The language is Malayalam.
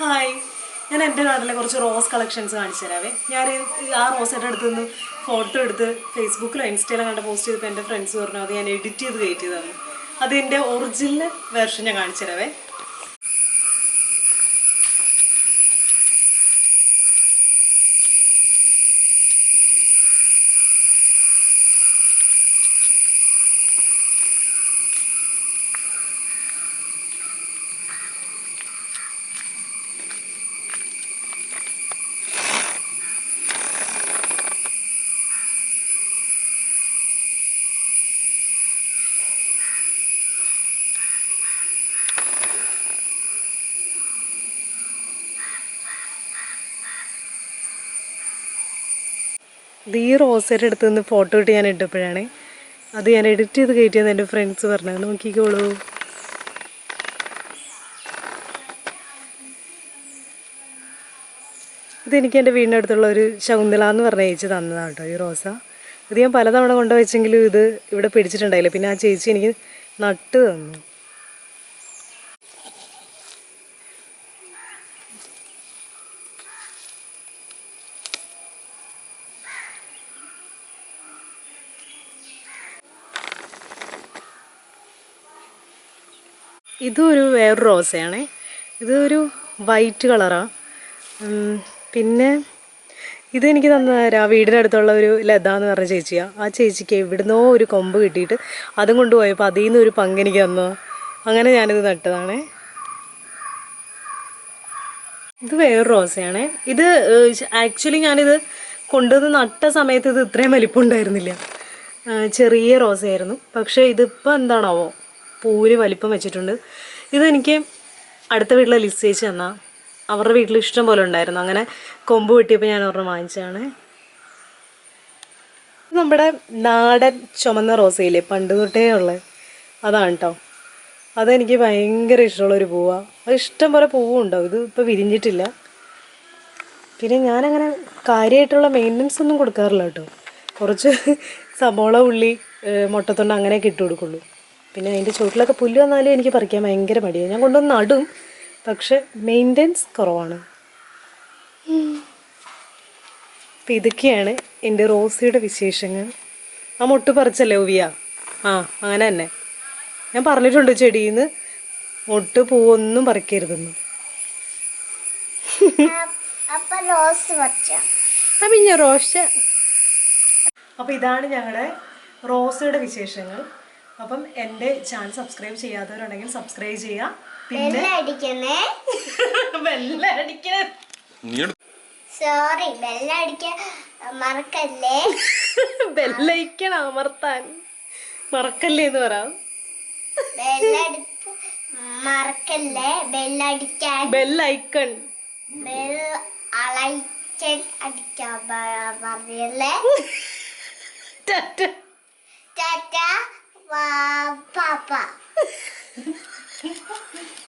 ഹായ്, ഞാൻ എൻ്റെ നാട്ടിലെ കുറച്ച് റോസ് കളക്ഷൻസ് കാണിച്ചു തരാവേ. ഞാൻ ആ റോസയുടെ അടുത്ത് നിന്ന് ഫോട്ടോ എടുത്ത് ഫേസ്ബുക്കിലോ ഇൻസ്റ്റയിലോ കണ്ട് പോസ്റ്റ് ചെയ്തപ്പോൾ എൻ്റെ ഫ്രണ്ട്സ് പറഞ്ഞു അത് ഞാൻ എഡിറ്റ് ചെയ്ത് കയറ്റി തന്നു. അത് എൻ്റെ ഒറിജിനൽ വേർഷൻ ഞാൻ കാണിച്ചു തരാവേ. ഇത് ഈ റോസയുടെ അടുത്ത് നിന്ന് ഫോട്ടോ ഇട്ട് ഞാൻ ഇട്ടപ്പോഴാണ് അത് ഞാൻ എഡിറ്റ് ചെയ്ത് കയറ്റിയെന്ന് എൻ്റെ ഫ്രണ്ട്സ് പറഞ്ഞത്. നോക്കിക്കോളൂ. ഇതെനിക്ക് എൻ്റെ വീടിൻ്റെ അടുത്തുള്ള ഒരു ശകുന്തള എന്ന് പറഞ്ഞ ചേച്ചി തന്നതാണ് കേട്ടോ ഈ റോസ. ഇത് ഞാൻ പലതവണ കൊണ്ടുവച്ചെങ്കിലും ഇത് ഇവിടെ പിടിച്ചിട്ടുണ്ടായില്ല. പിന്നെ ആ ചേച്ചി എനിക്ക് നട്ട് തന്നു. ഇതൊരു വേറൊരു റോസയാണേ. ഇതൊരു വൈറ്റ് കളറാണ്. പിന്നെ ഇതെനിക്ക് തന്ന വീടിൻ്റെ അടുത്തുള്ള ഒരു ലത എന്ന് പറഞ്ഞ ചേച്ചിയാണ്. ആ ചേച്ചിക്ക് എവിടുന്നോ ഒരു കൊമ്പ് കിട്ടിയിട്ട് അതും കൊണ്ടുപോയപ്പോൾ അതിൽ നിന്ന് ഒരു പങ്ക് എനിക്ക് തന്നു. അങ്ങനെ ഞാനിത് നട്ടതാണേ. ഇത് വേറൊരു റോസയാണേ. ഇത് ആക്ച്വലി ഞാനിത് കൊണ്ടുവന്ന് നട്ട സമയത്ത് ഇത് ഇത്രയും വലിപ്പമുണ്ടായിരുന്നില്ല. ചെറിയ റോസയായിരുന്നു. പക്ഷേ ഇതിപ്പോൾ എന്താണാവോ പൂവിന് വലിപ്പം വെച്ചിട്ടുണ്ട്. ഇതെനിക്ക് അടുത്ത വീട്ടിലെ ലിസ്റ്റ് ചേച്ചി തന്നാൽ അവരുടെ വീട്ടിൽ ഇഷ്ടം പോലെ ഉണ്ടായിരുന്നു. അങ്ങനെ കൊമ്പ് വെട്ടിയപ്പോൾ ഞാൻ ഒരെണ്ണം വാങ്ങിച്ചതാണ്. നമ്മുടെ നാടൻ ചുമന്ന റോസയില്ലേ പണ്ട് തൊട്ടേ ഉള്ളത് അതാണ് കേട്ടോ. അതെനിക്ക് ഭയങ്കര ഇഷ്ടമുള്ളൊരു പൂവാണ്. അത് ഇഷ്ടം പോലെ പൂവും ഉണ്ടാവും. ഇത് ഇപ്പോൾ വിരിഞ്ഞിട്ടില്ല. പിന്നെ ഞാനങ്ങനെ കാര്യമായിട്ടുള്ള മെയിൻ്റനൻസ് ഒന്നും കൊടുക്കാറില്ല കേട്ടോ. കുറച്ച് സബോള, ഉള്ളി, മുട്ടത്തൊണ്ട അങ്ങനെയൊക്കെ ഇട്ട് കൊടുക്കുള്ളൂ. പിന്നെ അതിൻ്റെ ചുവട്ടിലൊക്കെ പുല്ല് വന്നാലും എനിക്ക് പറിക്കാൻ ഭയങ്കര മടിയാണ്. ഞാൻ കൊണ്ടുവന്ന് നടും, പക്ഷെ മെയിൻ്റെനൻസ് കുറവാണ്. അപ്പം ഇതൊക്കെയാണ് എൻ്റെ റോസയുടെ വിശേഷങ്ങൾ. ആ മൊട്ട് പറിച്ചല്ലേ ഓവിയ? ആ അങ്ങനെ തന്നെ ഞാൻ പറഞ്ഞിട്ടുണ്ട് ചെടിയിൽ നിന്ന് മൊട്ട് പൂവൊന്നും പറിക്കരുതെന്ന്. പിന്നെ റോസ്. അപ്പം ഇതാണ് ഞങ്ങളുടെ റോസയുടെ വിശേഷങ്ങൾ. അപ്പം എൻ്റെ ചാനൽ സബ്സ്ക്രൈബ് ചെയ്യാത്തവരുണ്ടെങ്കിൽ സബ്സ്ക്രൈബ് ചെയ്യുക. പിന്നെ ബെല്ലൈക്കൺ അമർത്താൻ മറക്കല്ലേ എന്ന് പറയാം. ബെല്ലൈക്കൺ അടിക്കാൻ പറയല്ലേ. Papa.